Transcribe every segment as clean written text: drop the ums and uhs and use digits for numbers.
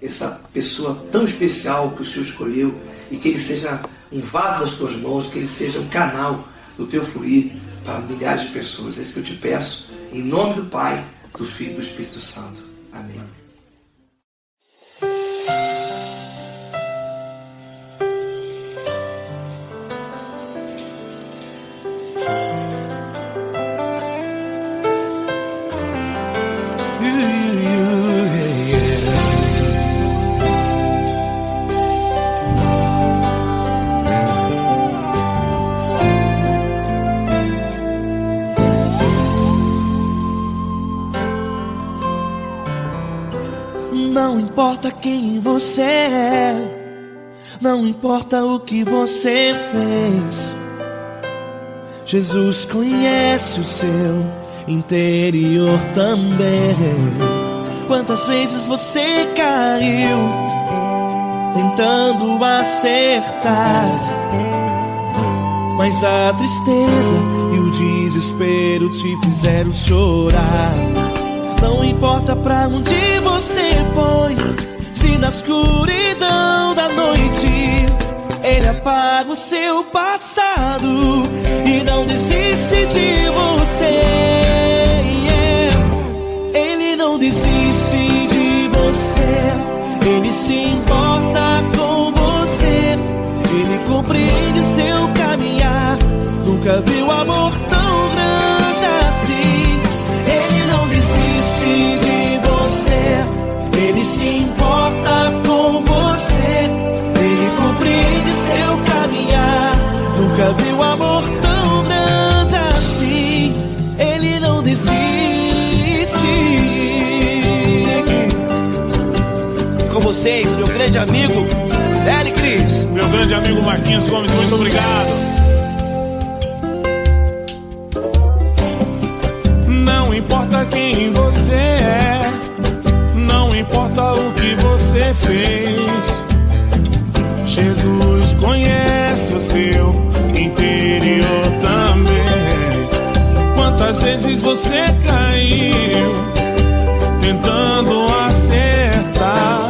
essa pessoa tão especial que o Senhor escolheu, e que ele seja um vaso das tuas mãos, que ele seja um canal do teu fluir para milhares de pessoas. É isso que eu te peço, em nome do Pai, do Filho e do Espírito Santo. Amém. Não importa quem você é, não importa o que você fez, Jesus conhece o seu interior também. Quantas vezes você caiu tentando acertar, mas a tristeza e o desespero te fizeram chorar. Não importa pra onde você foi, se na escuridão da noite Ele apaga o seu passado e não desiste de você. Ele não desiste de você, Ele se importa com você, Ele compreende seu caminhar. Nunca viu amor tão grande assim. Ele não desiste de você, Ele se importa com você, Ele compreende seu caminhar. Nunca viu amor tão grande assim. Ele não desiste. Com vocês, meu grande amigo L. Cris. Meu grande amigo Marquinhos Gomes, muito obrigado. Não importa quem você é, não importa o que você fez, Jesus conhece o seu interior também. Quantas vezes você caiu tentando acertar,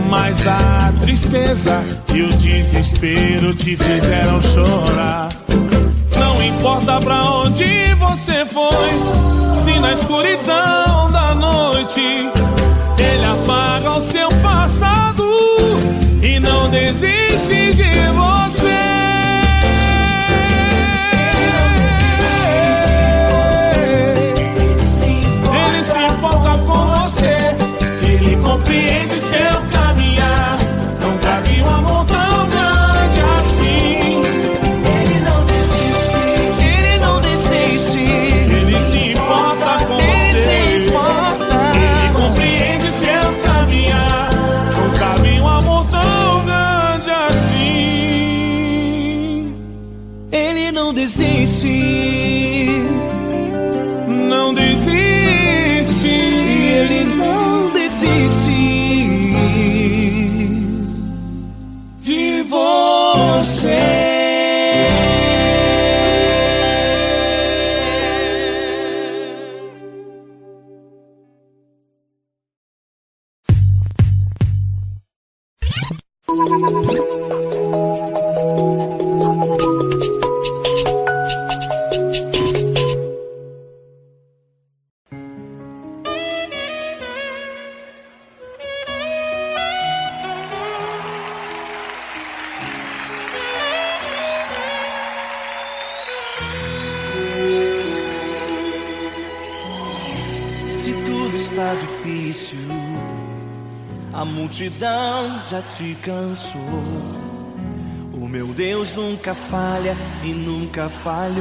mas a tristeza e o desespero te fizeram chorar. Não importa pra onde você foi, se na escuridão da noite Ele apaga o seu passado e não desiste de você. Ele se importa com você, Ele compreende seu caminhar. Nunca vi um amor tão grande assim. Ele não desiste, Ele não desiste. Ele se importa com você, Ele compreende seu caminhar. Nunca vi um amor tão grande assim. Ele não desiste, não desiste. Ele não desiste de você. Se tudo está difícil, a multidão já te cansou. O meu Deus nunca falha e nunca falhou.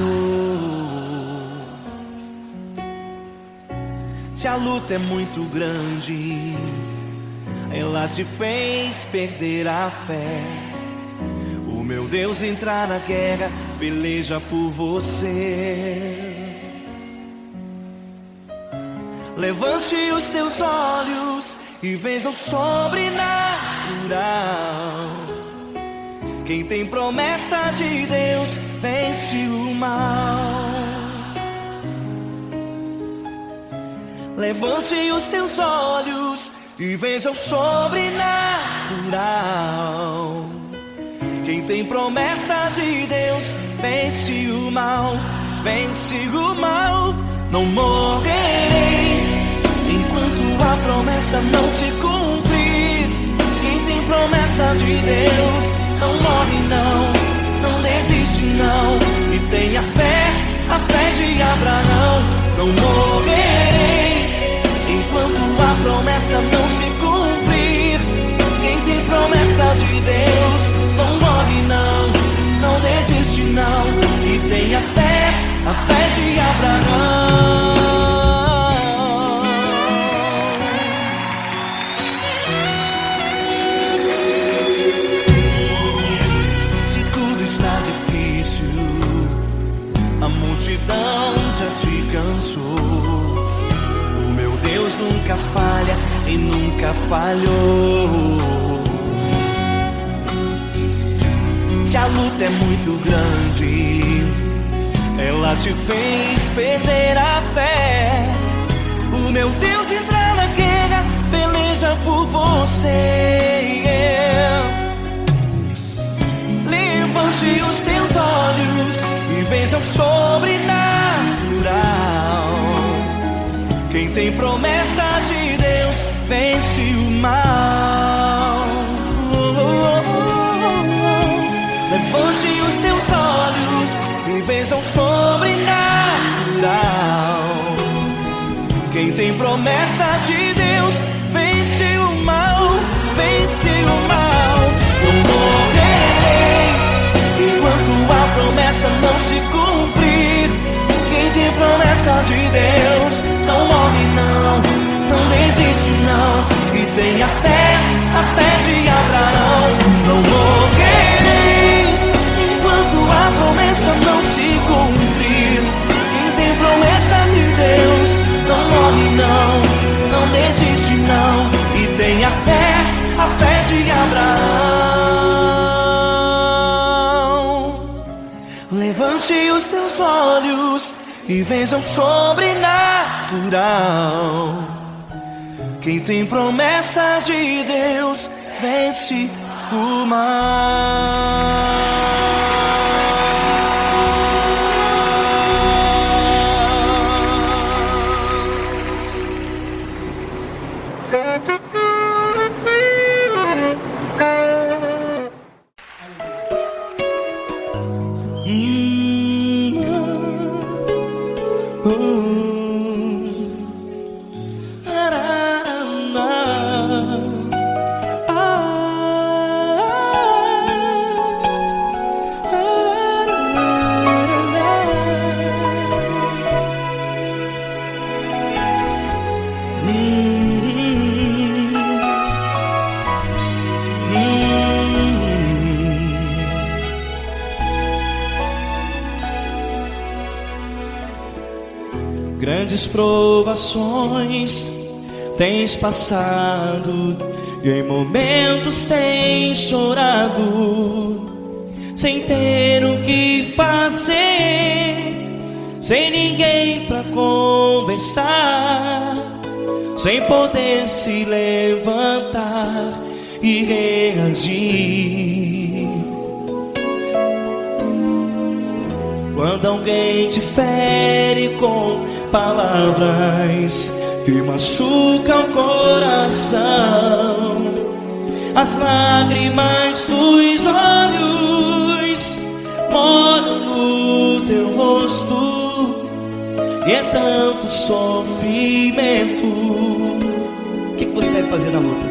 Se a luta é muito grande, ela te fez perder a fé. O meu Deus entrar na guerra, peleja por você. Levante os teus olhos e veja o sobrenatural. Quem tem promessa de Deus vence o mal. Levante os teus olhos e vence o sobrenatural. Quem tem promessa de Deus vence o mal, vence o mal. Não morrerei enquanto a promessa não se cumprir. Quem tem promessa de Deus não morre não, não desiste não. E tenha fé, a fé de Abraão. Não morrerei enquanto a promessa não se cumprir. Quem tem promessa de Deus não morre não, não desiste não. E tenha fé, a fé de Abraão. Se tudo está difícil, a multidão já te cansou. O meu Deus nunca falha e nunca falhou. Se a luta é muito grande, ela te fez perder a fé. O meu Deus entra na guerra, peleja por você. Levante os teus olhos e veja o sobrenatural. Quem tem promessa de Deus vence o mal. Levante os teus olhos e veja o sobrenatural. Quem tem promessa de Deus vence o mal, vence o mal. Não morrerei enquanto a promessa não se cumprir. Quem tem promessa de Deus não morre não, não desiste não. E tenha fé, a fé de Abraão. Não morrerei enquanto a promessa não se cumprir. Quem tem promessa de Deus não morre não, não desiste não. E tenha fé, a fé de Abraão. Levante os teus olhos e veja o sobrenatural. Quem tem promessa de Deus vence o mal. Grandes provações tens passado e em momentos tens chorado, sem ter o que fazer, sem ninguém pra conversar, sem poder se levantar e reagir. Quando alguém te fere com palavras que machucam o coração, as lágrimas dos olhos moram no teu rosto, e é tanto sofrimento. O que você deve fazer na luta?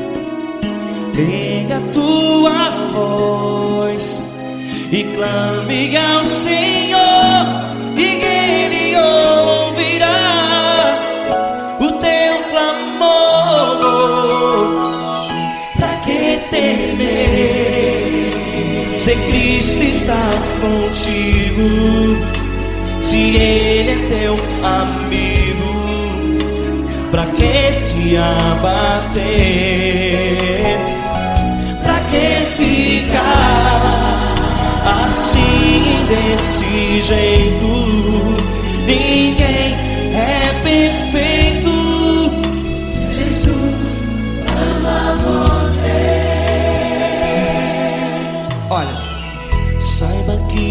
Pega a tua voz e clame ao Senhor, e Ele ouvirá o teu clamor. Pra que temer, se Cristo está contigo, se Ele é teu amigo? Pra que se abater? Pra que ficar assim, desse jeito? Ninguém é perfeito. Jesus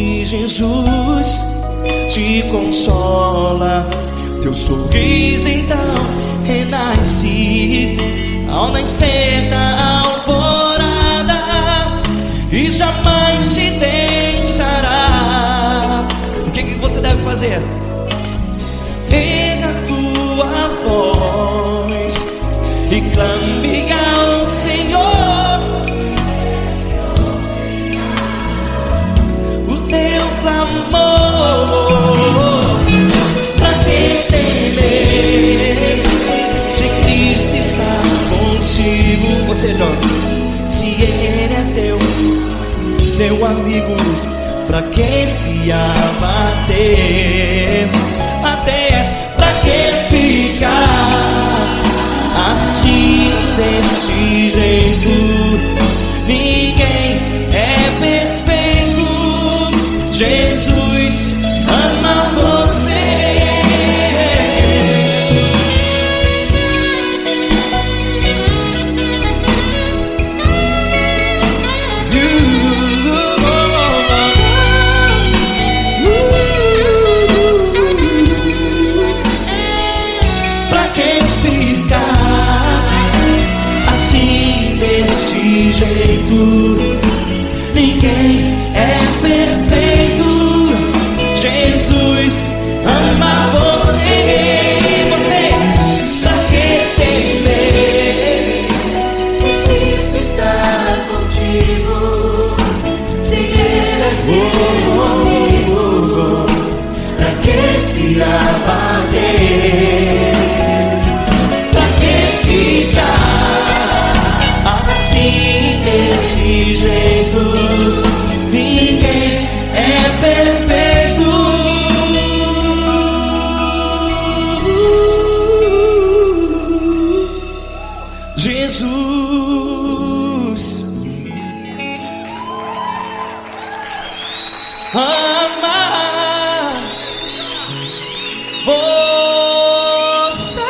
que Jesus te consola. Teu sorriso então renasce ao nascer da alvorada e jamais te deixará. O que você deve fazer? Erga a tua voz e clame ao Senhor. O teu clamor, pra que temer se Cristo está contigo? Ou seja, se Ele é teu amigo, pra que se abater? Até pra que ficar assim desse jeito? Ninguém é perfeito. Jesus ama você. Ninguém é perfeito. Jesus ama você. Você, pra que temer se Cristo está contigo? Se Ele é teu amigo, pra que se abater? Pra que ficar assim desse jeito? Ninguém é perfeito. Jesus ama você.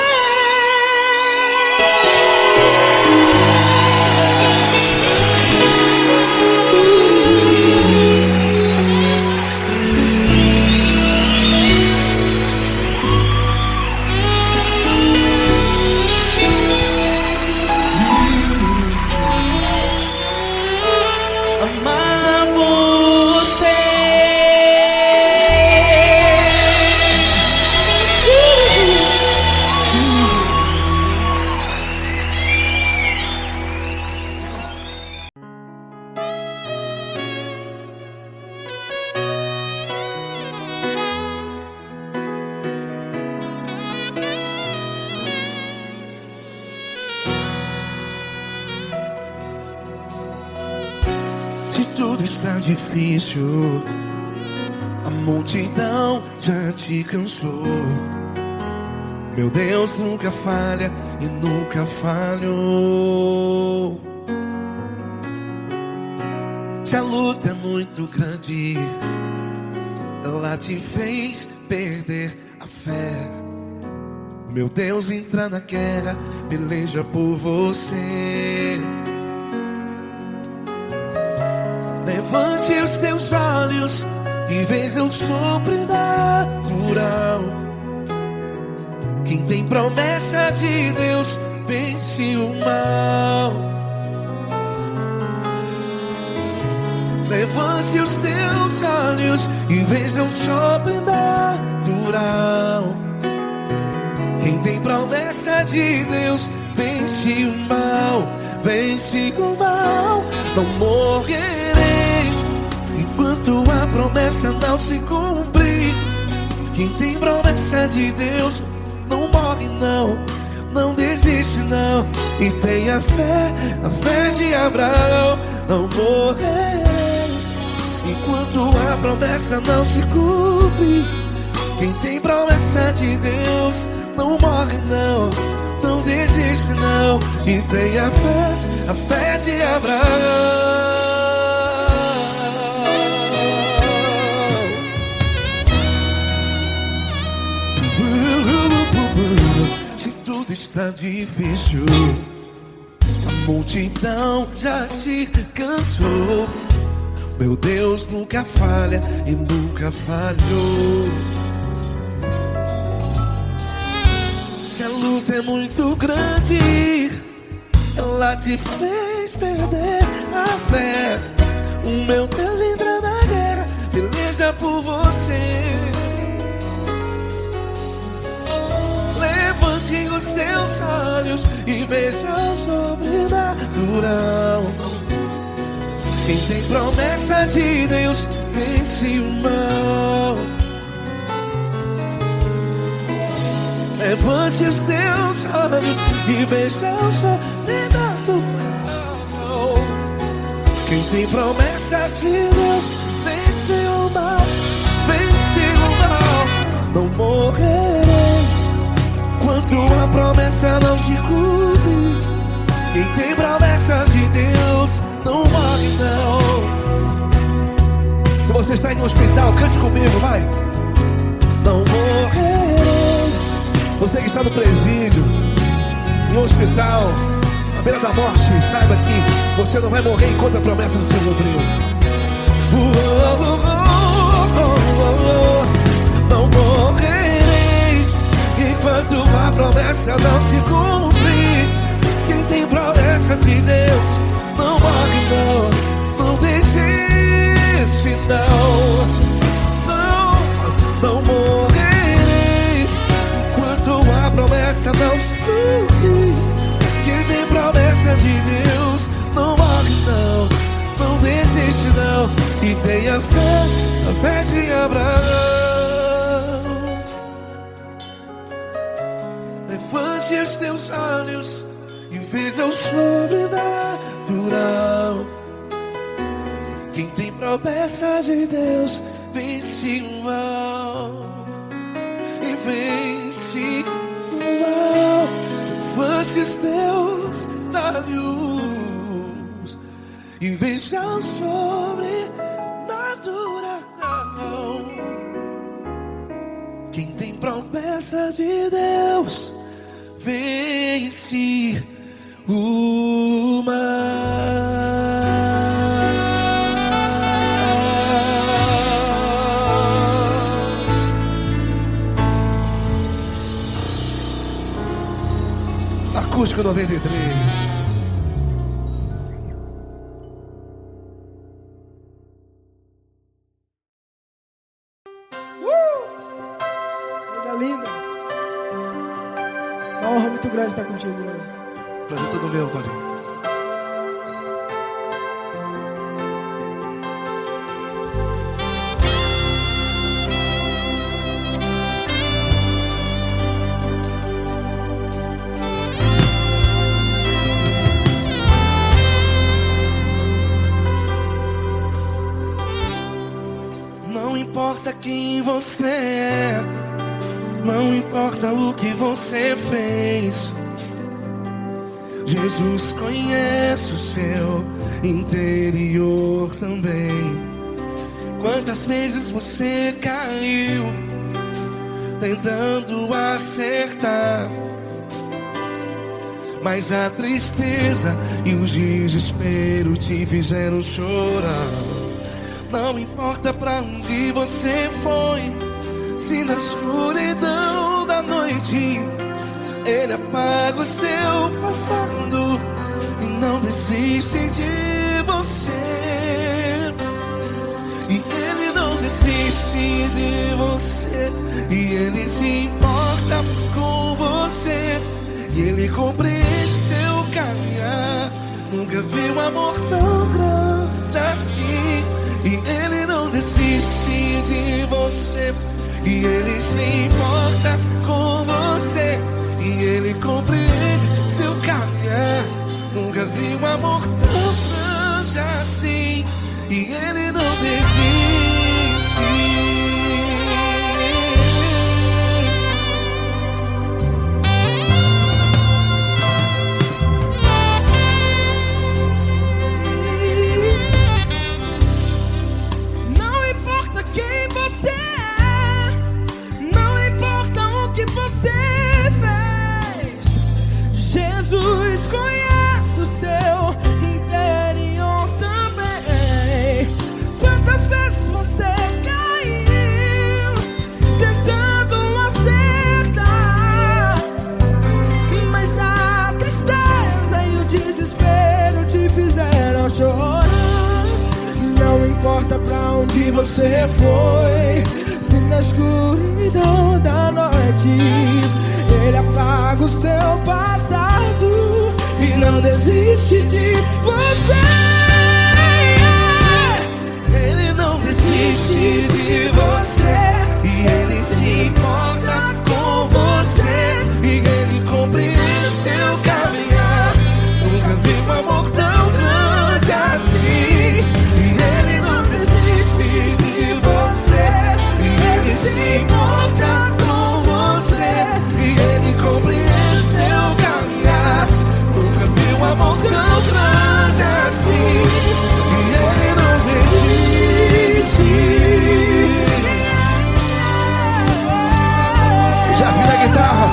Amar você. Se tudo está difícil, a multidão já te cansou. Meu Deus nunca falha e nunca falhou. Se a luta é muito grande, ela te fez perder a fé. Meu Deus entra na guerra, peleja por você. Levante os teus olhos e veja o sobrenatural. Quem tem promessa de Deus vence o mal. Levante os teus olhos e veja o sobrenatural. Quem tem promessa de Deus vence o mal. Vence o mal. Não morrerei enquanto a promessa não se cumprir. Quem tem promessa de Deus não morre não, não desiste não. E tenha fé, a fé de Abraão. Não morrerei enquanto a promessa não se cumpre. Quem tem promessa de Deus não morre não, não desiste não. E tenha fé, a fé de Abraão. Se tudo está difícil, a multidão já te cansou. Meu Deus nunca falha e nunca falhou. Se a luta é muito grande, ela te fez perder a fé. O meu Deus entra na guerra, peleja por você. Levante os teus olhos e veja o sobrenatural. Quem tem promessa de Deus vence o mal. Levante os teus olhos e veja o sobrenatural. Quem tem promessa de Deus vence o mal. Vence o mal. Não morrerei enquanto a promessa não se cumpre. Quem tem promessa de Deus não morre não. Se você está em um hospital, cante comigo, vai. Não morrerei. Você que está no presídio, em um hospital, à beira da morte, saiba que você não vai morrer enquanto a promessa não se cumpriu. Não morrerei enquanto a promessa não se cumprir. Quem tem promessa de Deus não morre não. Não desiste não. Não morrerei enquanto a promessa não se cumprir. Quem tem promessa de Deus não morre não. Não desiste não. E tenha fé, a fé de Abraão. Levante os teus olhos e veja o sobrenatural. Quem tem promessa de Deus vence o mal. E vence o mal. Levante os teus olhos e veja o sobrenatural. Quem tem promessa de Deus vence o mal. Acústico 93. Coisa linda. Uma honra muito grande estar contigo, Deus. Prazer todo meu, Paulinho. Não importa quem você é, não importa o que você fez, Jesus conhece o seu interior também. Quantas vezes você caiu tentando acertar, mas a tristeza e o desespero te fizeram chorar. Não importa pra onde você foi, se na escuridão da noite Ele apaga o seu passado e não desiste de você. E Ele não desiste de você, e Ele se importa com você, e Ele compreende seu caminhar. Nunca vi um amor tão grande assim. E Ele não desiste de você, e Ele se importa com você, e Ele compreende seu caminhar. Nunca vi um amor tão grande assim. E Ele não desiste. Jesus conhece o seu interior também. você foi, se na escuridão da noite Ele apaga o seu passado e não desiste de você. Ele não desiste de você e Ele se importa com você e Ele compreende seu caminhar. Nunca vi um amor tão grande assim. E Ele não desiste de você e Ele se importa com você e Ele compreende seu caminhar. Nunca vi um amor tão grande assim. E Ele não desiste. Já vi na guitarra.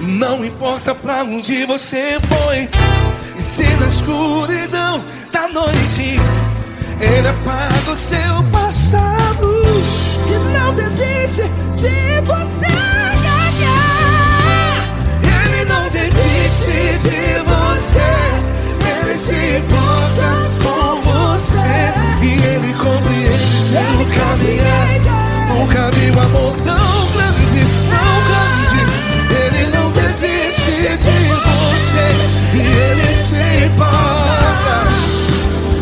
Não importa pra onde você foi, e se na escuridão da noite Ele apaga o seu passado e não desiste de você. Ele não desiste de você, Ele se importa com você e Ele compreende seu caminhar. Nunca vi um amor tão grande, tão grande. Ele não desiste de você e Ele se importa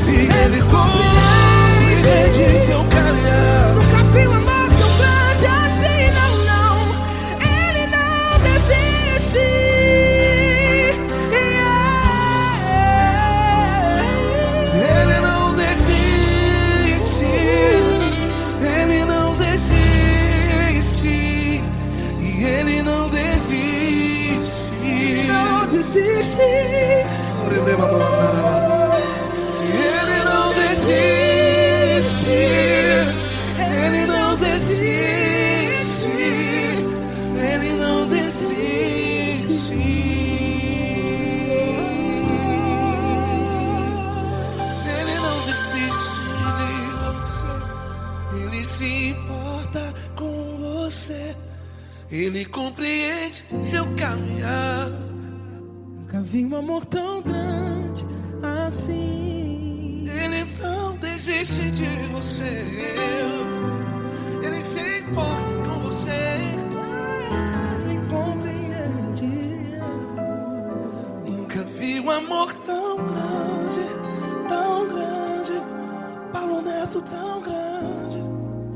e Ele compreende seu caminhar. Nunca vi um amor tão grande assim, não, não. Ele não desiste. Ele não desiste. Ele não desiste. E Ele não desiste. Não desiste. Ele não desiste. Ele não desiste. Ele não desiste. Ele não desiste de você. Ele se importa com você. Ele compreende seu caminhar. Nunca vi um amor tão grande assim. Ele não desiste de você. Ele se importa com você. Ele compreende. Nunca vi um amor tão grande, tão grande. Paulo Neto tão grande,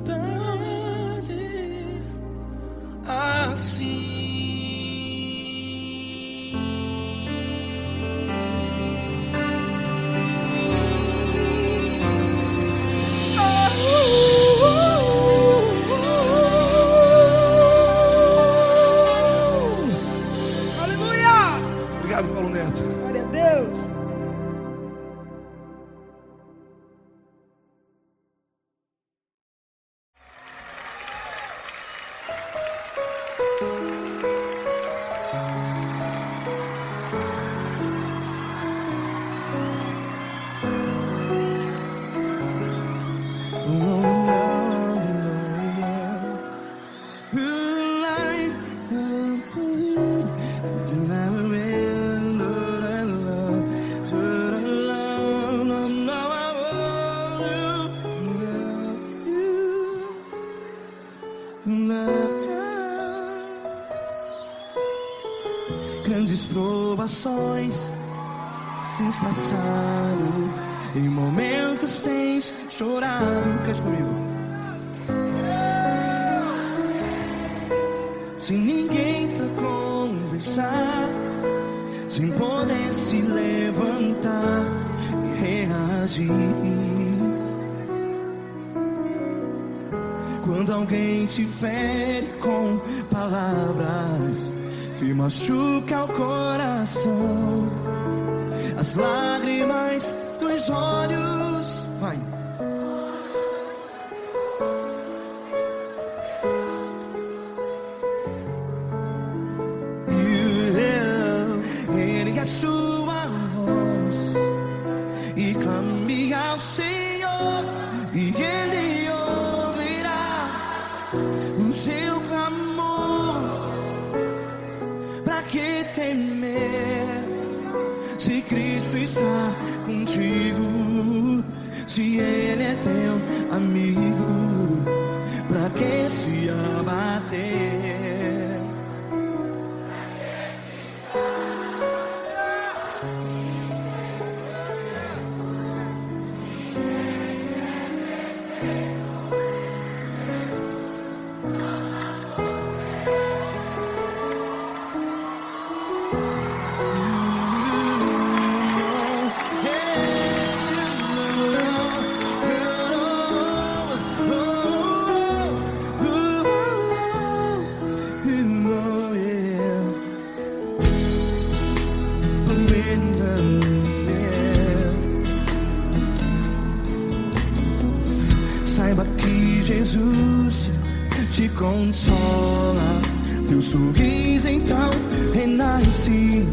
tão grande assim. Obrigado, Paulo Neto. Glória a Deus. Grandes provações tens passado, em momentos tens chorado. Cante comigo. Sem ninguém pra conversar, sem poder se levantar e reagir. Quando alguém te fere com palavras que machucam o coração, as lágrimas dos olhos, vai. Ergue a sua voz e clame ao Senhor, e Ele ouvirá o seu clamor. Pra que temer, se Cristo está contigo? Se Ele é teu amigo, pra que se abater? Saiba que Jesus te consola, teu sorriso então renasce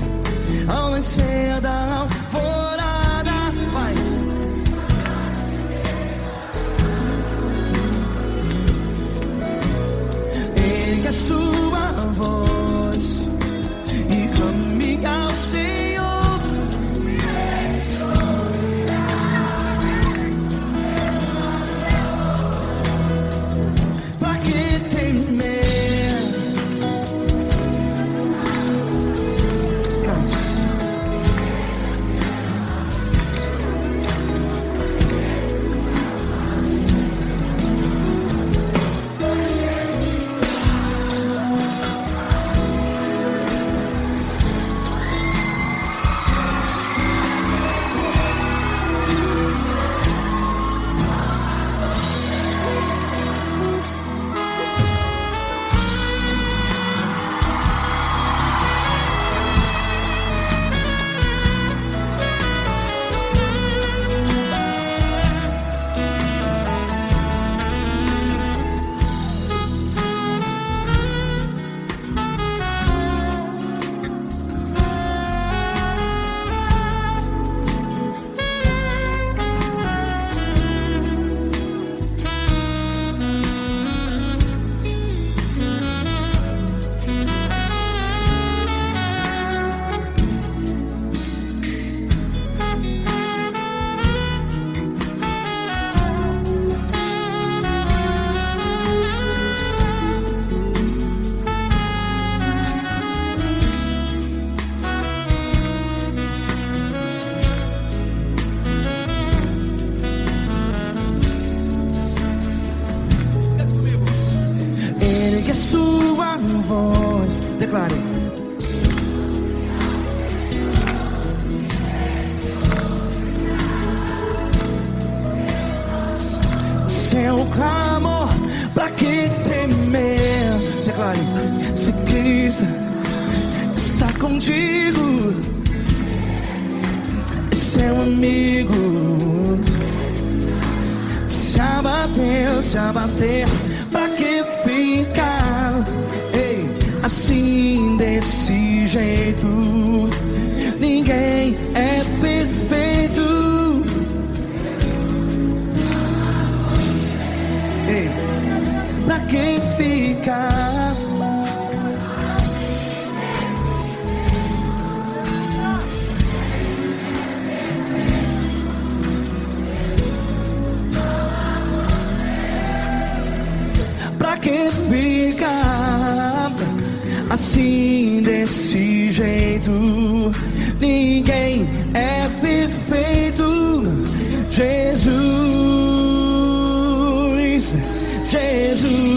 ao nascer da alvorada. Vai. Ergue a sua voz e clame ao Senhor. Ergue a sua voz, declare. Seu clamor, pra que temer? Declare. Se Cristo está contigo, é seu amigo. Se abater, pra que ficar, ei, assim desse jeito? Ninguém é perfeito. Ei, pra que ficar? Pra que ficar assim desse jeito? Ninguém é perfeito. Jesus, Jesus.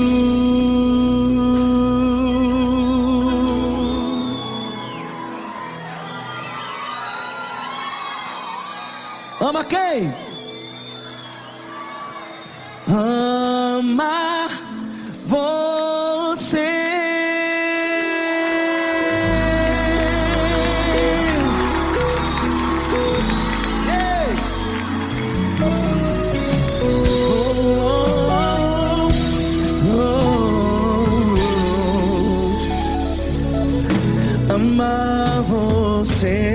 quem? Amar você. Amar você.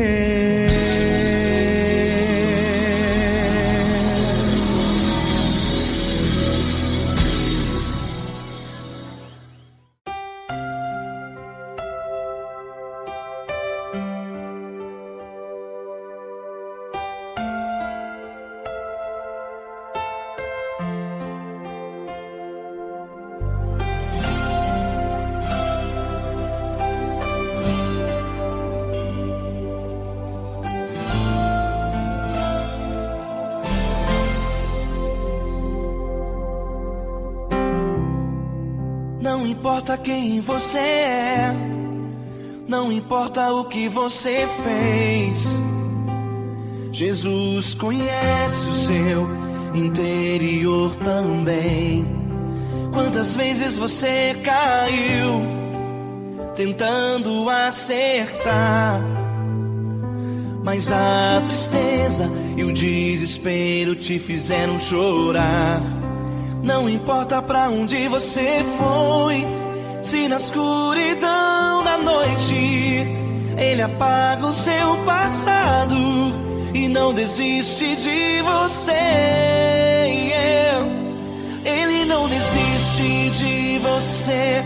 Não importa quem você é, não importa o que você fez, Jesus conhece o seu interior também. Quantas vezes você caiu tentando acertar, mas a tristeza e o desespero te fizeram chorar. Não importa pra onde você foi, se na escuridão da noite Ele apaga o seu passado e não desiste de você. Ele não desiste de você,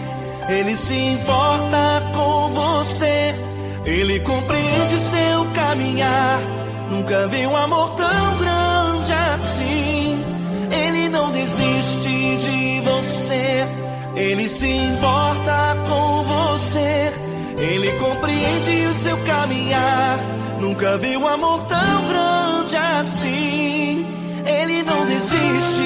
Ele se importa com você, Ele compreende seu caminhar. Nunca vi um amor tão grande assim. Ele não desiste de você, Ele se importa com você, Ele compreende o seu caminhar. Nunca vi um amor tão grande assim. Ele não desiste.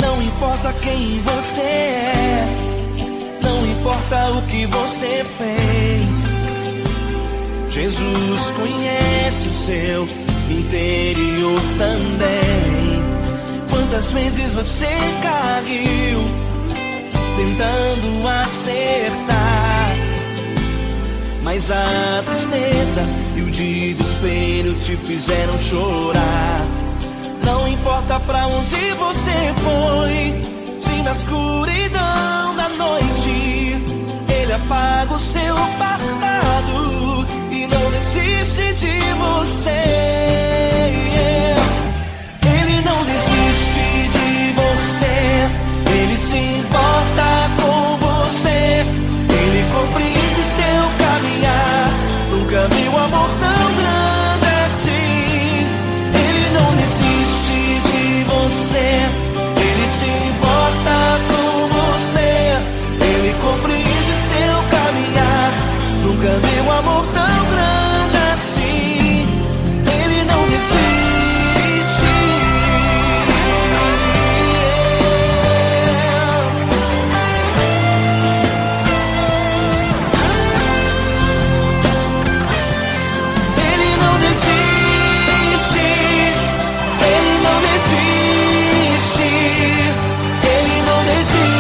Não importa quem você é, não importa o que você fez, Jesus conhece o seu interior também. Quantas vezes você caiu tentando acertar, mas a tristeza e o desespero te fizeram chorar. Não importa pra onde você foi, se na escuridão da noite Ele apaga o seu passado e não desiste de você. Ele não desiste de você, Ele se importa com você, Ele compreende seu caminhar. Nunca vi um amor tão grande assim. Ele não desiste de você, Ele se importa com você, Ele compreende seu caminhar. Nunca vi um amor tão grande assim. Ele não desiste. Ele não desiste. Ele não desiste. Ele não desiste.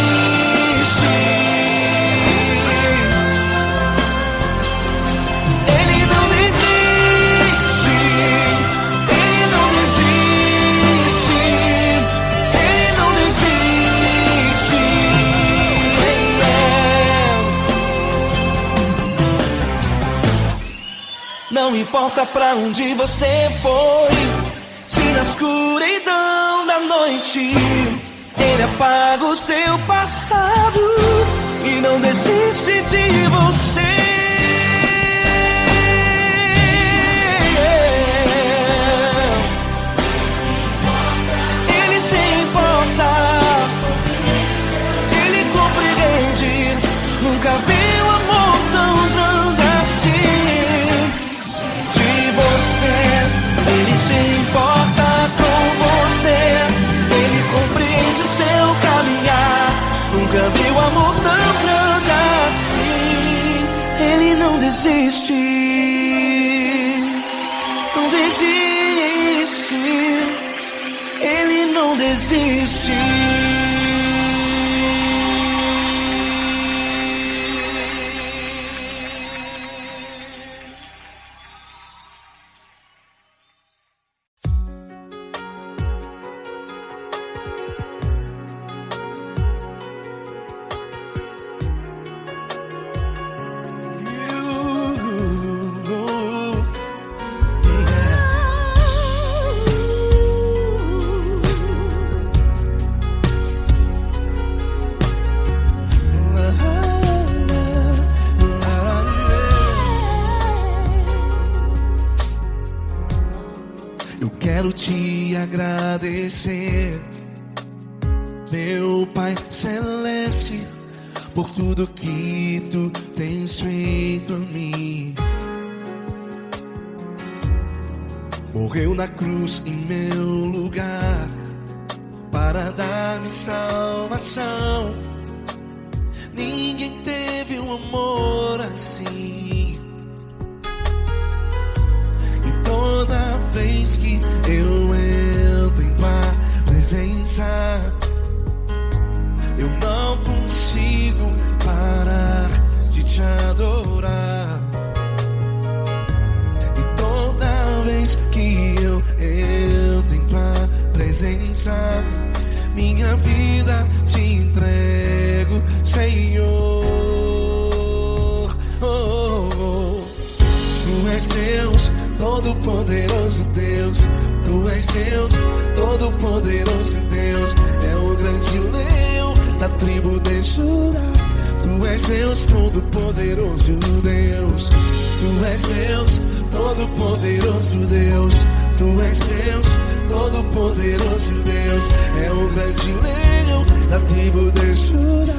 Ele não desiste. Ele não desiste. Ele não desiste. Não importa pra onde você foi, se na escuridão da noite Ele apaga o seu passado e não desiste de você. Ele se importa, Ele compreende. Nunca vi um amor tão grande assim. De você, Ele se importa com você, vi um amor tão grande assim. Ele não desiste, não desiste, ele não desiste. Quero te agradecer, meu Pai Celeste, por tudo que tu tens feito a mim. Morreu na cruz em meu lugar para dar-me salvação. Ninguém teve um amor assim. E toda vez que eu entro em tua presença, eu não consigo parar de te adorar. E toda vez que eu entro em tua presença, minha vida te entrego, Senhor. Tu és Deus, Todo-Poderoso Deus. Tu és Deus, Todo-Poderoso Deus. É o grande leão da tribo de Judá. Tu és Deus, Todo-Poderoso Deus. Tu és Deus, Todo-Poderoso Deus. Tu és Deus, Todo-Poderoso Deus. É o grande leão da tribo de Judá.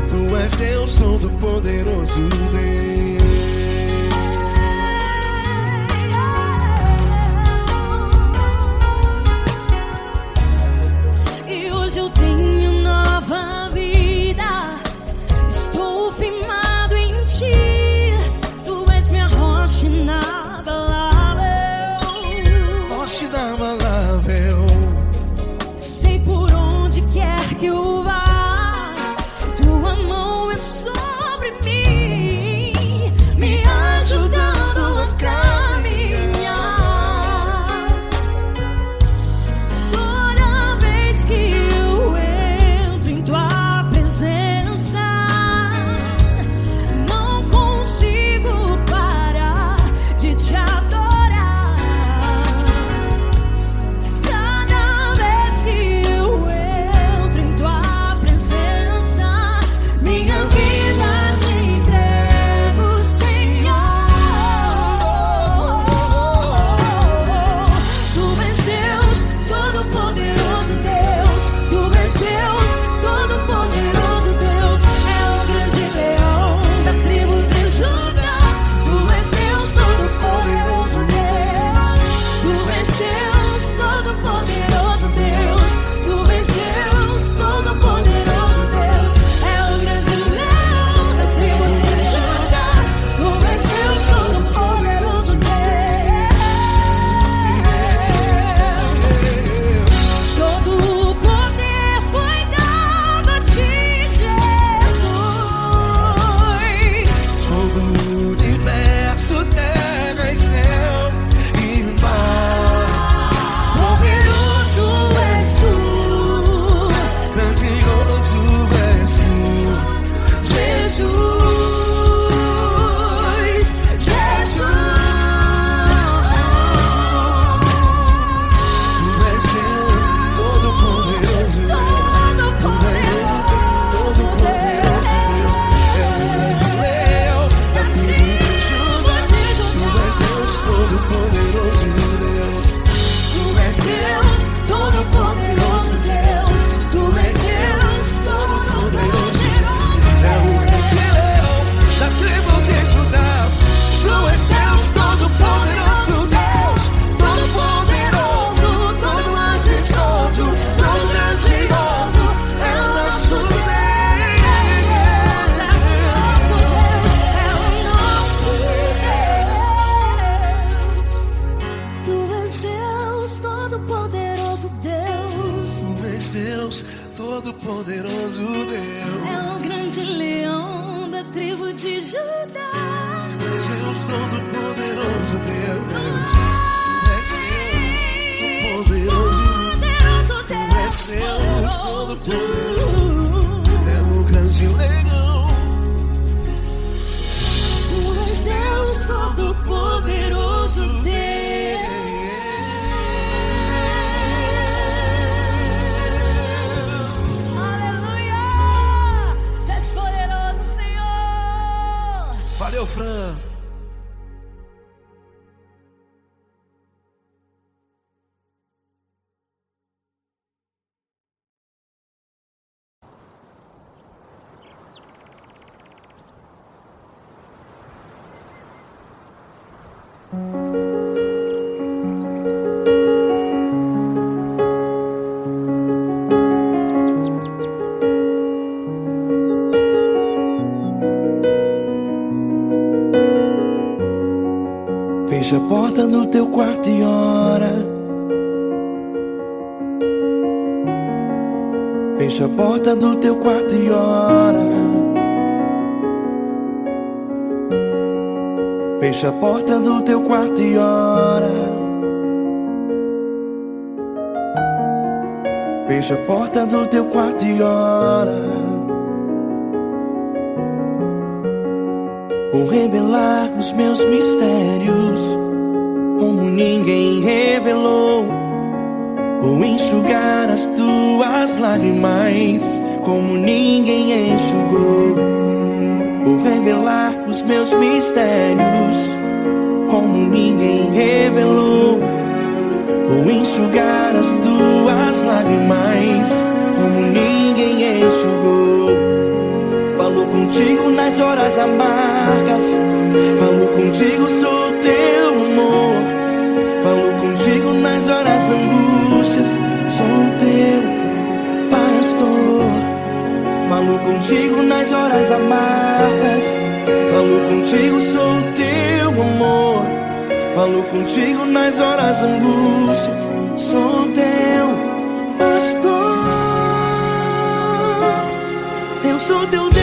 Tu és Deus, Todo-Poderoso Deus. Hoje eu tenho nova vida, estou firmado em ti. Tu és minha rocha inabalável, rocha inabalável. Sei por onde quer que eu vá, tua mão é sobre mim, me ajudando a caminhar. Toda vez que tua Deus, todo-poderoso Deus. É o grande leão da tribo de Judá. Deus, todo-poderoso Deus. Deus todo-poderoso, é o grande leão. Tu és Deus todo-poderoso, Deus. Aleluia! Tu és poderoso, Senhor. Valeu, Fran. Fecha a porta do teu quarto e ora. Fecha a porta do teu quarto e ora. Fecha a porta do teu quarto e ora. Fecha a porta do teu quarto e ora. Vou revelar os meus mistérios como ninguém revelou. Vou enxugar as tuas lágrimas como ninguém enxugou. Vou revelar os meus mistérios como ninguém revelou. Vou enxugar as tuas lágrimas como ninguém enxugou. Falou contigo nas horas amargas. Falou contigo, sou teu amor. Falou contigo nas horas angústias. Sou teu pastor. Falou contigo nas horas amargas. Falou contigo, sou teu amor. Falou contigo nas horas angústias. Sou teu pastor. Eu sou teu Deus,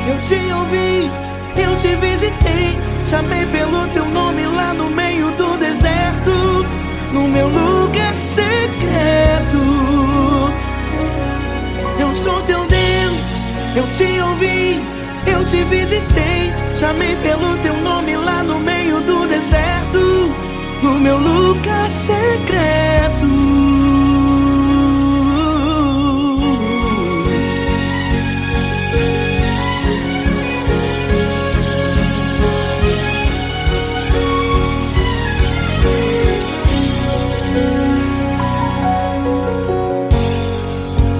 eu te ouvi, eu te visitei. Chamei pelo teu nome lá no meio do deserto, no meu lugar secreto. Eu sou teu Deus, eu te ouvi, eu te visitei. Chamei pelo teu nome lá no meio do deserto, no meu lugar secreto.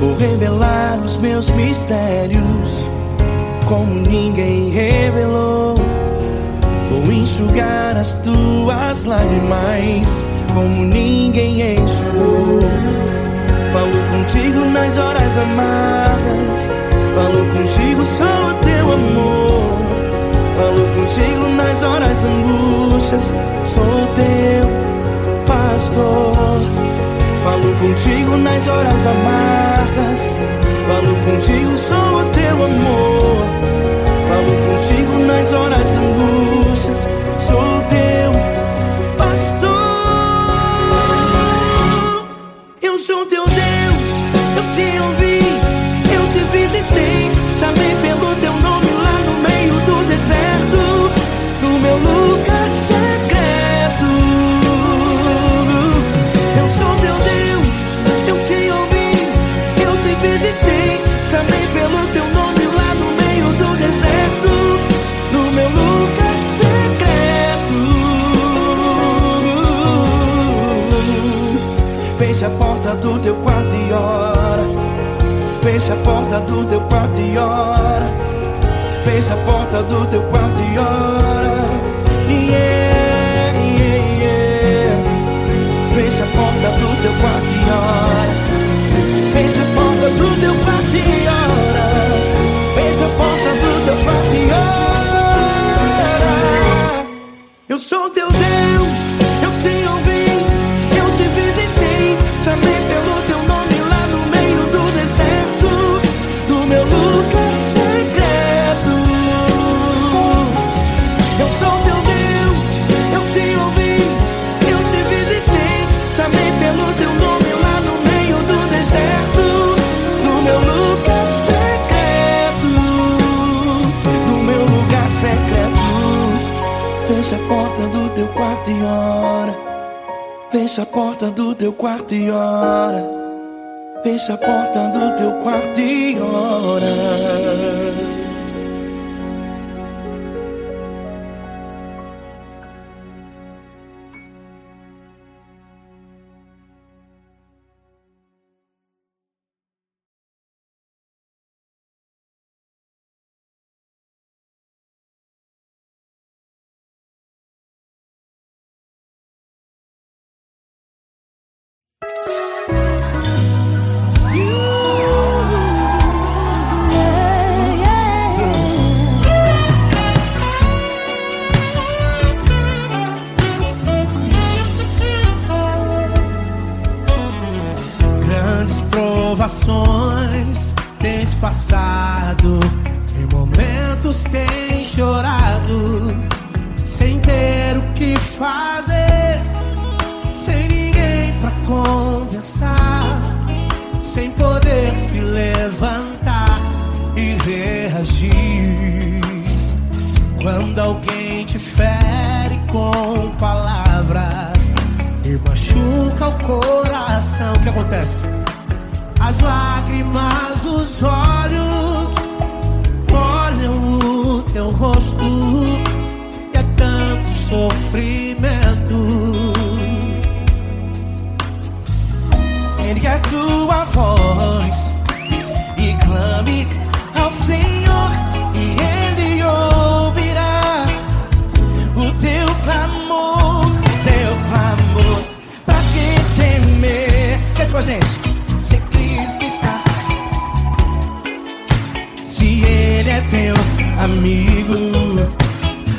Vou revelar os meus mistérios como ninguém revelou. Vou enxugar as tuas lágrimas como ninguém enxugou. Falo contigo nas horas amargas. Falo contigo, sou o teu amor. Falo contigo nas horas angústias. Sou teu pastor. Falo contigo nas horas amargas. Falo contigo, sou o teu amor. Falo contigo nas horas angústias. Sou teu pastor. Eu sou teu Deus, eu te ouvi, eu te visitei. Chamei pelo teu nome lá no meio do deserto, no meu lugar secreto. Eu sou teu Deus, eu te ouvi, eu te visitei. Chamei pelo teu nome lá no meio do deserto, no meu lugar secreto. Fecha a porta do teu quarto e ora. Fecha a porta do teu quarto e ora. Fecha a porta do teu quarto e ora. Yeah, yeah, yeah. Fecha a porta do teu quarto e ora. Fecha a porta do teu quarto e ora. Fecha a porta do teu quarto e ora. Eu sou teu Deus, eu te ouvi, eu te visitei. Chamei pelo teu nome lá no meio Fecha a porta do teu quarto e ora. Fecha a porta do teu quarto e ora. Grandes provações tens passado, em momentos tens chorado, sem ter o que fazer, sem ninguém pra conversar, sem poder se levantar e reagir. Quando alguém te fere com palavras e machuca o coração, o que acontece? As lágrimas dos olhos molham o teu rosto, e é tanto sofrimento. Ergue a tua voz e clame ao Senhor, e Ele ouvirá o teu clamor, pra que temer? Cante com a gente. Se Cristo está, se Ele é teu amigo,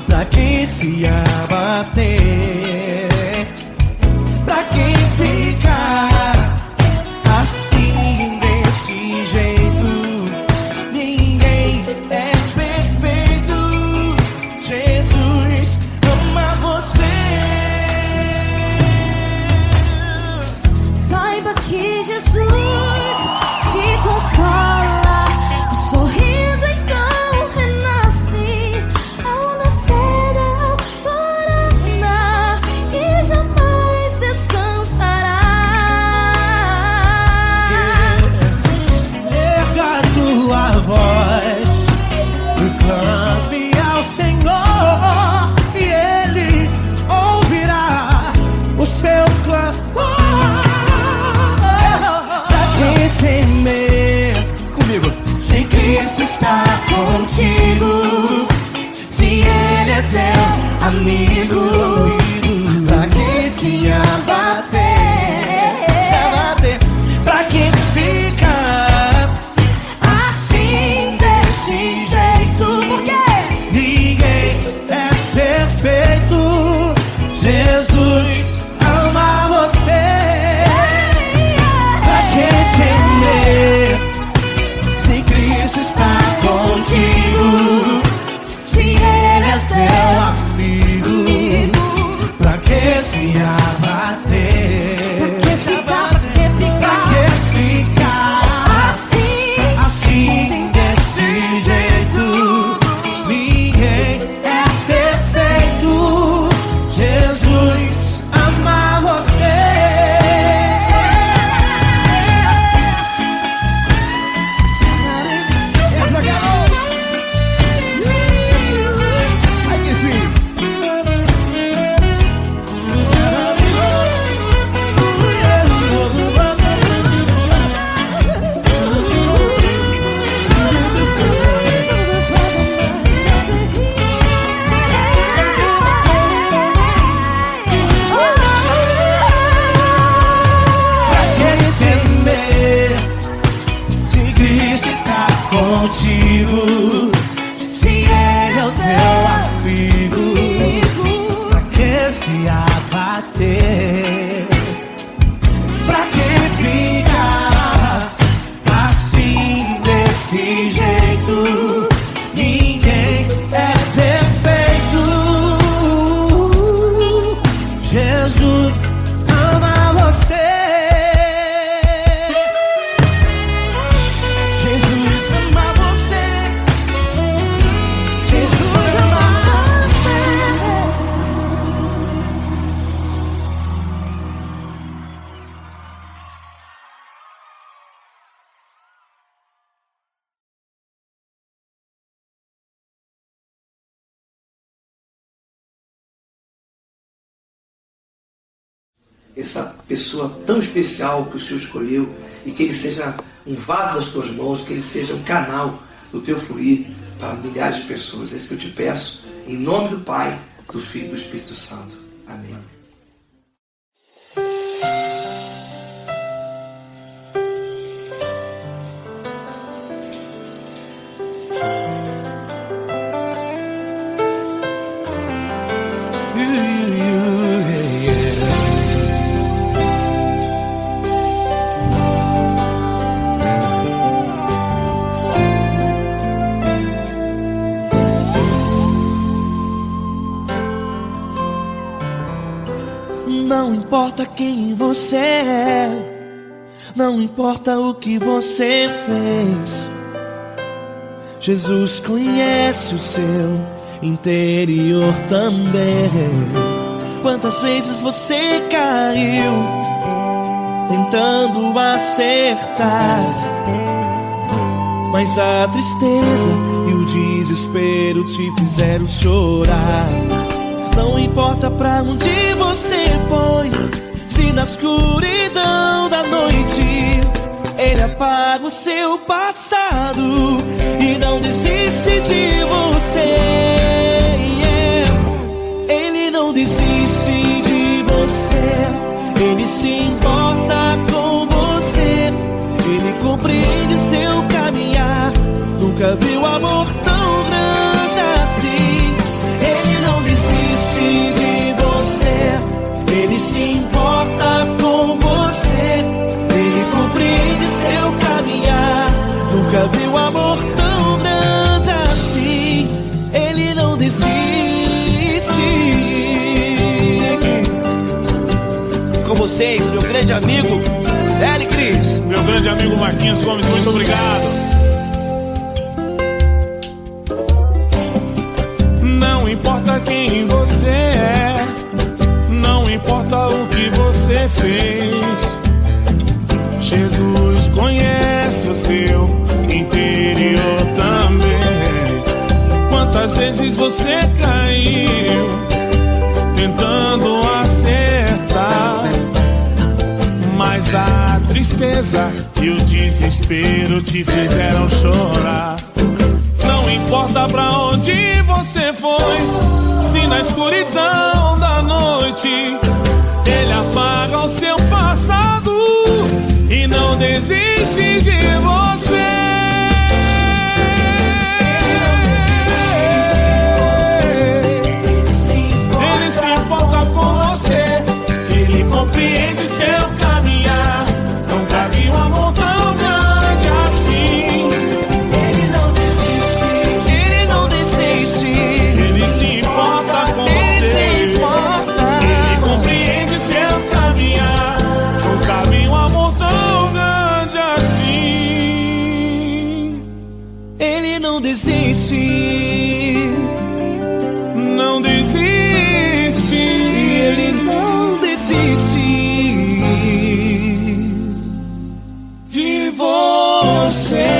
pra que se abater? Pra que ficar assim desse jeito? Ninguém é perfeito. Jesus ama você. Saiba que Jesus te consola, o sorriso então renasce ao nascer da alvorada. essa pessoa tão especial que o Senhor escolheu e que ele seja um vaso das tuas mãos, que ele seja um canal do teu fluir para milhares de pessoas. É isso que eu te peço, em nome do Pai, do Filho e do Espírito Santo. Amém. Não importa quem você é, não importa o que você fez, Jesus conhece o seu interior também. Quantas vezes você caiu tentando acertar, mas a tristeza e o desespero te fizeram chorar. Não importa pra onde você foi, se na escuridão da noite Ele apaga o seu passado e não desiste de você. Ele não desiste de você, Ele se importa com você, Ele compreende seu caminhar. Nunca viu amor tão grande assim. Ele não desiste de você, Ele se importa com você, Ele compreende seu caminhar. Nunca viu amor tão grande assim. Ele não desiste. Com vocês, meu grande amigo L. Cris. Meu grande amigo Marquinhos Gomes, muito obrigado. Não importa quem você é, não importa o que você fez, Jesus conhece o seu interior também. Quantas vezes você caiu tentando acertar, mas a tristeza e o desespero te fizeram chorar. Não importa pra onde você foi, se na escuridão da noite Ele apaga o seu passado e não desiste de você. Ele se importa com você, Ele compreende seu caminhar. Nunca vi um amor tão grande assim. Não desiste, não desiste, Ele não desiste de você.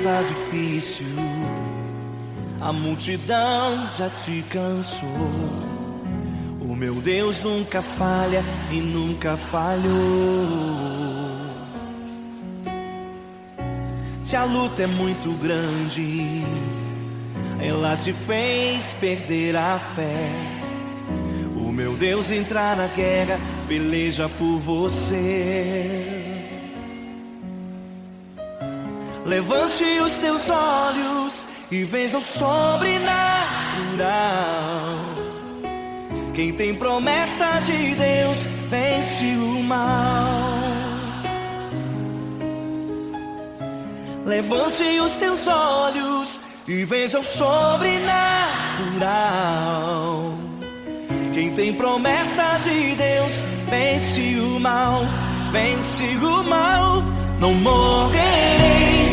Está difícil, a multidão já te cansou. O meu Deus nunca falha e nunca falhou. Se a luta é muito grande, ela te fez perder a fé. O meu Deus entrar na guerra, peleja por você. Levante os teus olhos e veja o sobrenatural. Quem tem promessa de Deus vence o mal. Levante os teus olhos, e vence o sobrenatural. Quem tem promessa de Deus vence o mal, vence o mal. Não morrerei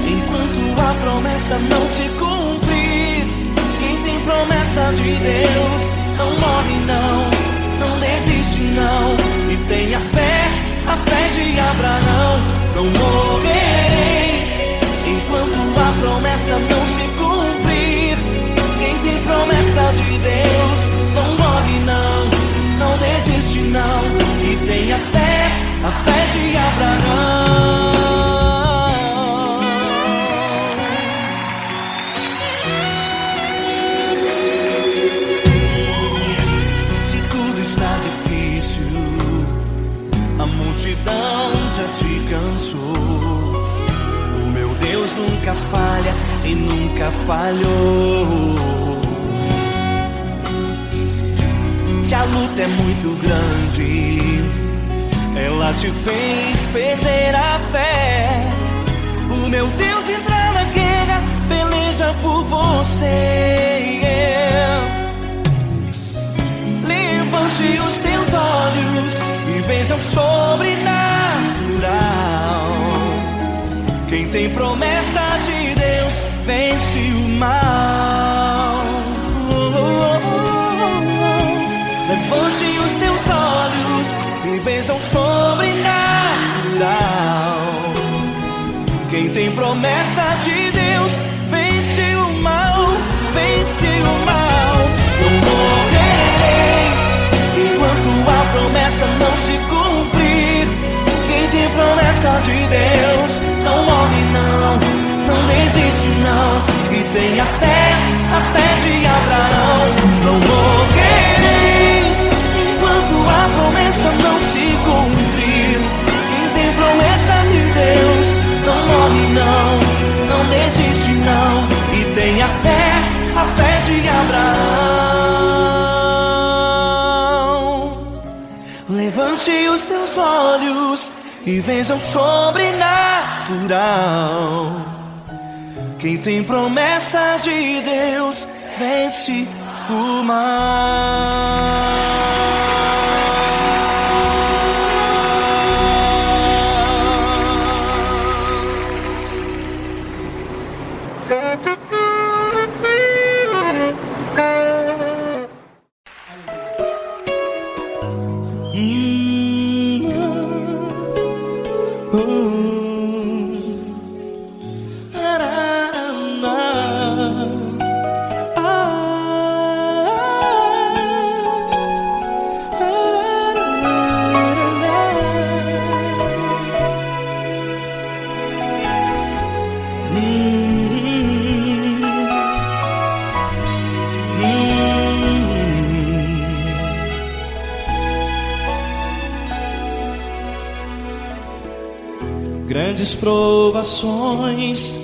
enquanto a promessa não se cumprir. Quem tem promessa de Deus não morre não, não desiste não. E tenha fé, a fé de Abraão. Não morrerei enquanto a promessa não se cumprir. Quem tem promessa de Deus não morre não, não desiste não. E tenha fé, a fé de Abraão. Se tudo está difícil, a multidão já te cansou. O meu Deus nunca falha e nunca falhou. Se a luta é muito grande, ela te fez perder a fé. O meu Deus entra na guerra, peleja por você. Levante os teus olhos e veja o sobrenatural. Quem tem promessa de Deus vence o mal. Levante os teus olhos e veja o sobrenatural. Quem tem promessa de Deus vence o mal, vence o mal. Não morrerei enquanto a promessa não se cumprir. Quem tem promessa de Deus não morre não, não desiste não. E tenha fé, a fé de Abraão. Não morrerei enquanto a promessa não se cumprir. Quem tem promessa de Deus não morre não, não desiste não. E tenha fé, a fé de Abraão. Levante os teus olhos e veja o sobrenatural. Quem tem promessa de Deus vence o mal. Grandes provações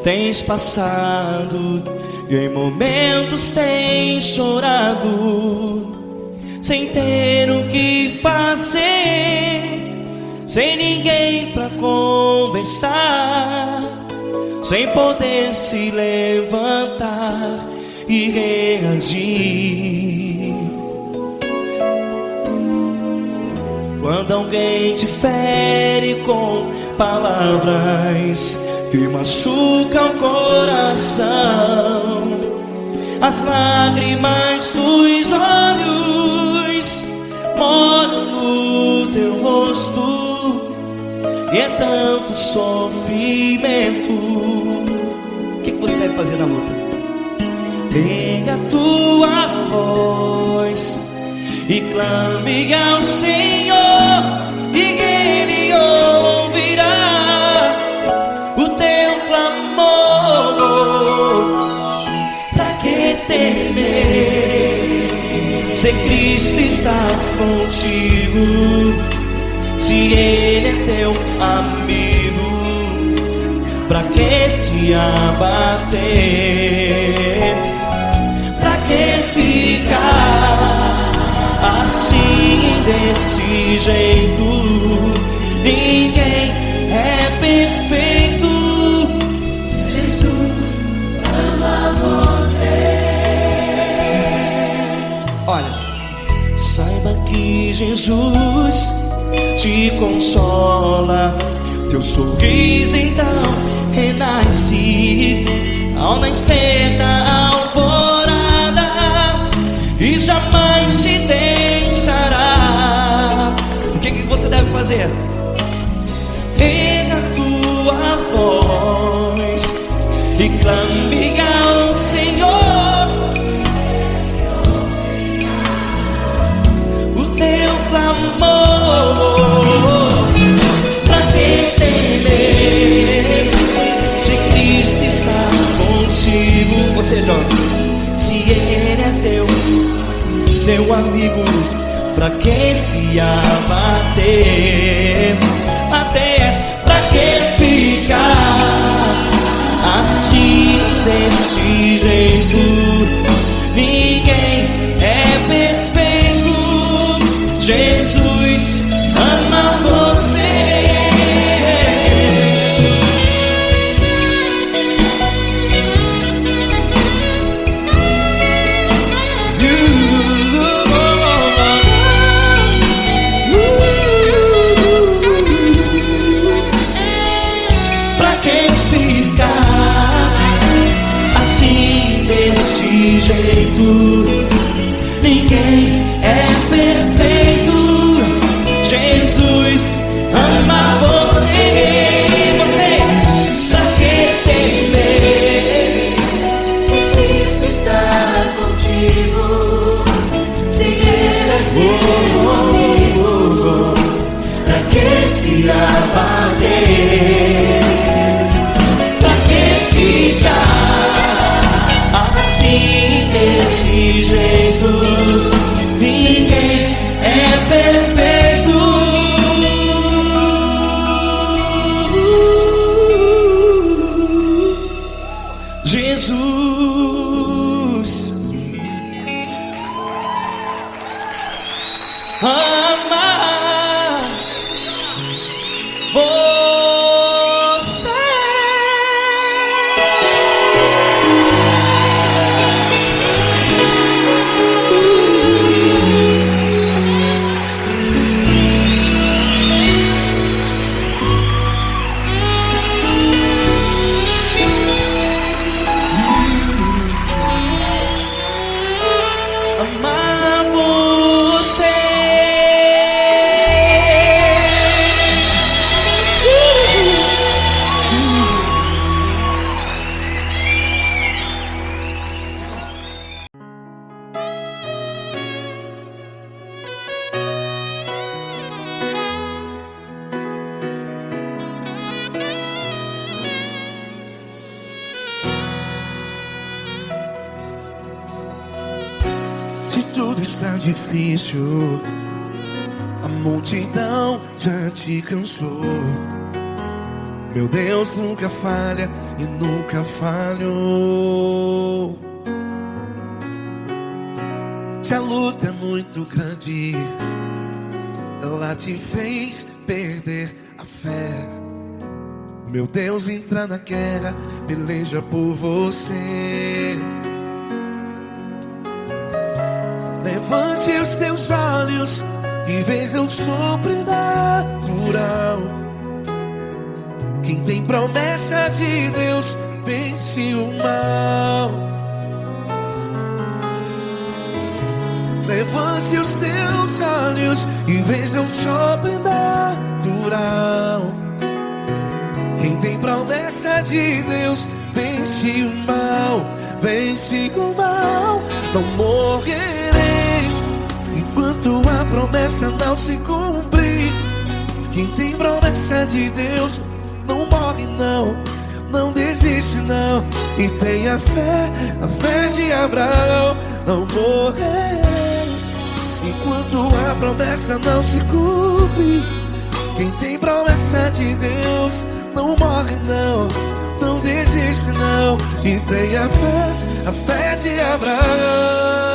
tens passado e em momentos tens chorado, sem ter o que fazer, sem ninguém pra conversar, sem poder se levantar e reagir. Quando alguém te fere com palavras que machucam o coração, as lágrimas dos olhos molham no teu rosto, e é tanto sofrimento. O que você deve fazer na luta? Pega a tua voz e clame ao Senhor, e Ele ouvirá o teu clamor. Pra que temer, se Cristo está contigo, se Ele é teu amigo? Pra que se abater? Pra que ficar assim, desse jeito? Ninguém é perfeito. Jesus Saiba que Jesus te consola. Teu sorriso então renasce ao nascer da alvorada e jamais te deixará. O que você deve fazer? Erga a tua voz e clame ao Senhor. O teu clamor, pra que temer se Cristo está contigo? Ou seja, se Ele é teu amigo, pra que se abater? Até pra que ficar assim desse jeito? Ninguém é perfeito. Jesus ama você. Jeito, ninguém é perfeito. Jesus ama você. Pra que temer se Cristo está contigo? Se Ele é teu amigo, pra que se abater? Pra que ficar assim desse jeito? Ninguém é perfeito. Jesus ama você. Amar você. Se tudo está difícil, a multidão já te cansou. Meu Deus nunca falha e nunca falhou. Se a luta é muito grande, ela te fez perder a fé. Meu Deus entra na guerra, peleja por você. Levante os teus olhos e veja o sobrenatural. Quem tem promessa de Deus vence o mal. Levante os teus olhos e veja o sobrenatural. Quem tem promessa de Deus vence o mal. Vence o mal. Não morrerei enquanto a promessa não se cumprir. Quem tem promessa de Deus não morre não, não desiste não. E tenha fé, a fé de Abraão. Não morrerei enquanto a promessa não se cumpre. Quem tem promessa de Deus não morre não, não desiste não. E tenha fé, a fé de Abraão.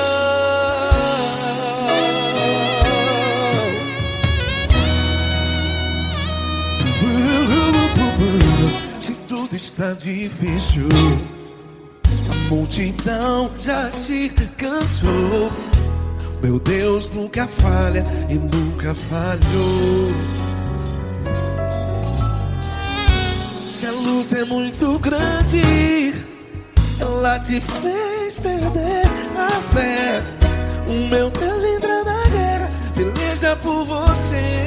Se tudo está difícil, a multidão já te cansou. Meu Deus nunca falha e nunca falhou. Se a luta é muito grande, ela te fez perder a fé. O meu Deus entra na guerra, peleja por você.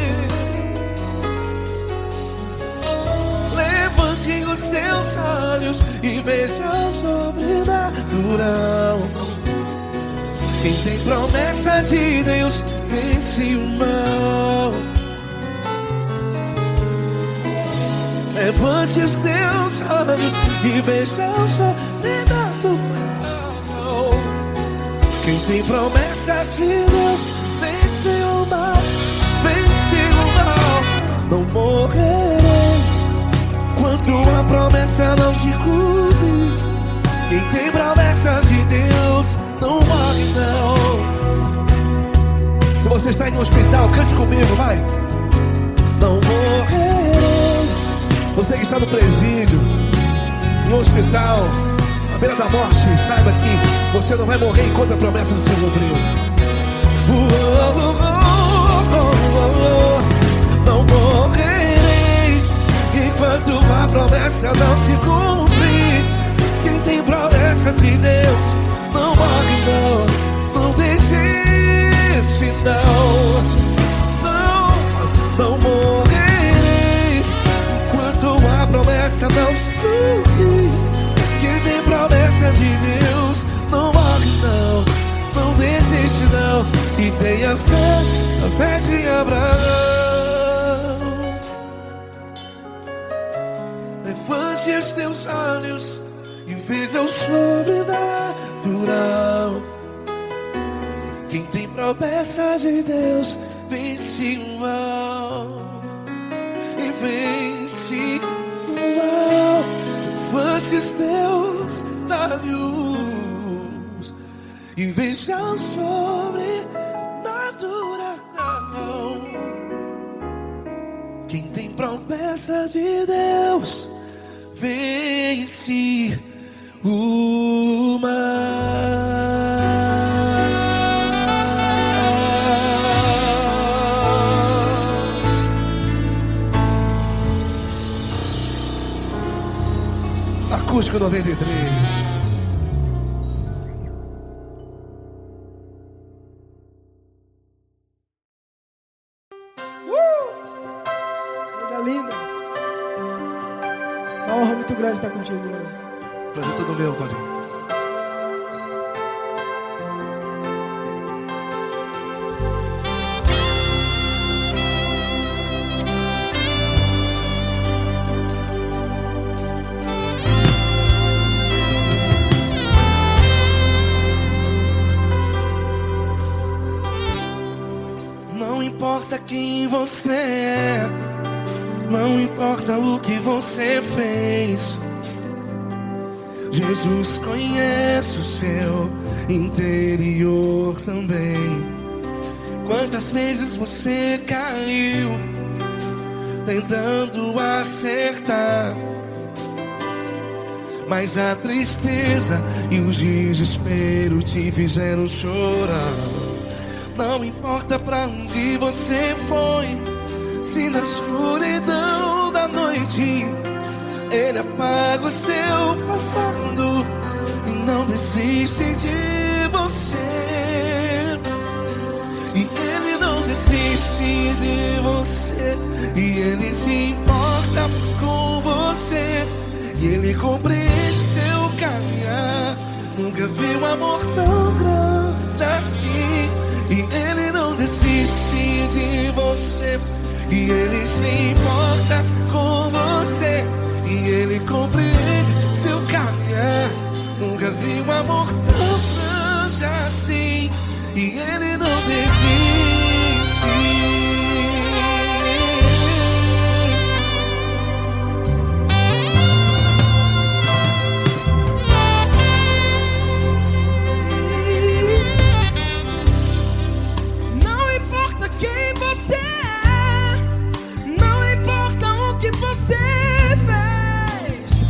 Levante os teus olhos e veja o sobrenatural. Quem tem promessa de Deus vence o mal. Levante os teus olhos e veja o sobrenatural. Quem tem promessa de Deus vence o mal. Vence o mal. Não morrerei enquanto a promessa não se cumpre. Quem tem promessa de Deus não morre não. Se você está em um hospital, cante comigo, vai. Não morrerei. Você que está no presídio, em um hospital, à beira da morte, saiba que você não vai morrer enquanto a promessa não se cumpriu. Não morrerei enquanto a promessa não se cumprir. Quem tem promessa de Deus não morre não. Não desiste não. Não morrerei enquanto a promessa não se cumprir. Quem tem promessa de Deus não morre não. Não desiste não. E tenha fé, a fé de Abraão. Levante os teus olhos e veja o sobrenatural. Quem tem promessa de Deus vence o mal. E vence o mal. Levante os teus olhos e veja o sobrenatural. Quem tem promessa de Deus vence o mal. Acústico 93. Coisa linda. Uma honra muito grande estar contigo, Deus. Prazer todo meu, Paulinho. Não importa quem você é, não importa o que você fez, Jesus conhece o seu interior também. Quantas vezes você caiu tentando acertar, mas a tristeza e o desespero te fizeram chorar. Não importa pra onde você foi, se na escuridão da noite Ele apaga o seu passado e não desiste de você. E Ele não desiste de você. E Ele se importa com você. E Ele compreende seu caminhar. Nunca vi um amor tão grande assim. E Ele não desiste de você. E Ele se importa com você. E Ele compreende seu caminhar. Nunca vi um amor tão grande assim. E Ele não desiste. Não importa quem você é, não importa o que você fez,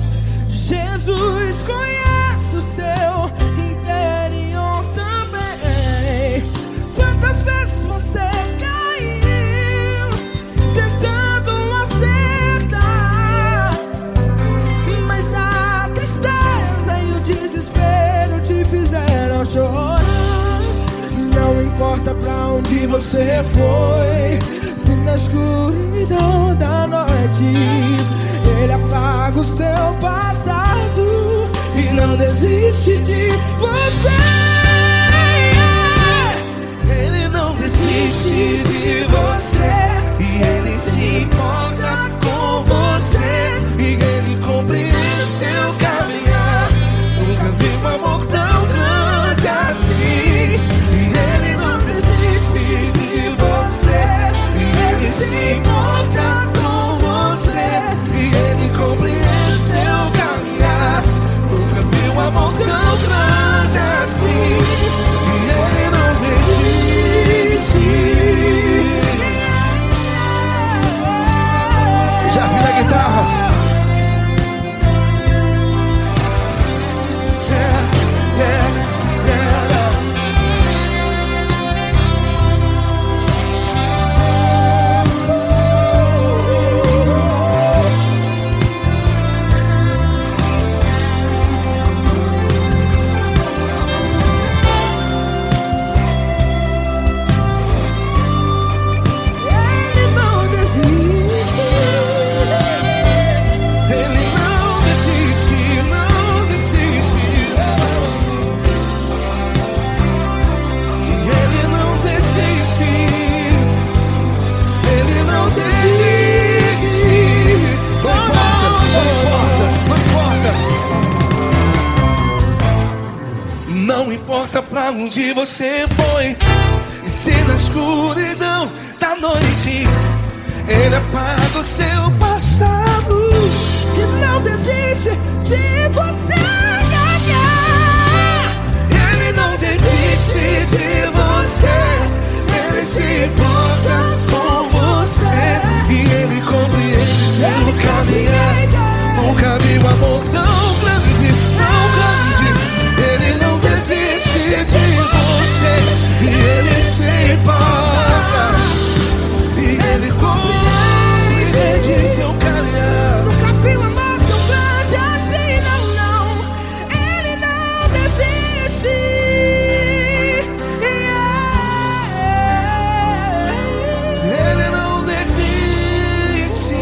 Jesus conhece o seu interior também. você foi. Se na escuridão da noite Ele apaga o seu passado e não desiste de você. Ele não desiste de você e Ele se importa com você e Ele compreende seu caminhar. Nunca vi um amor tão grande assim. E Ele não desiste de você e Ele se importa com você e Ele compreende seu caminhar. Nunca vi um amor tão grande assim. E Ele não desiste. Já vi a guitarra. Não importa pra onde você foi, e se na escuridão da noite Ele apaga o seu passado e não desiste de você. Ele não desiste de você. Ele se importa com você e Ele compreende seu caminhar. Nunca vi um amor tão grande, tão grande. Ele não desiste de você e Ele se importa e Ele compreende seu caminhar. Nunca vi um amor tão grande assim, não, não. Ele não desiste. Ele não desiste.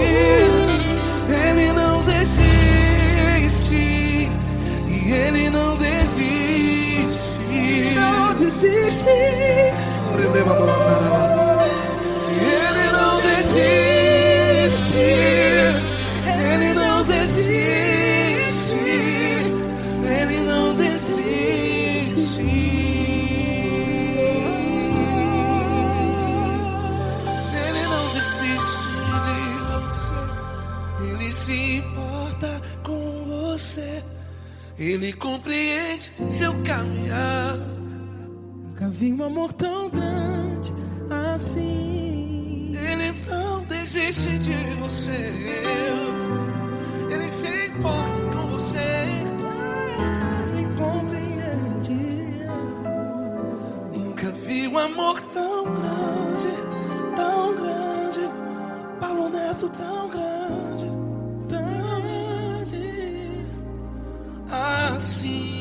Ele não desiste. E Ele não desiste. Não desiste. Ele não desiste. Ele não desiste. Ele não desiste. Ele não desiste de você. Ele se importa com você. Ele compreende seu caminhar. Nunca vi um amor tão grande assim. Ele não desiste de você. Ele se importa com você. Ele compreende. Nunca vi um amor tão grande, tão grande. Paulo Neto tão grande, tão grande assim.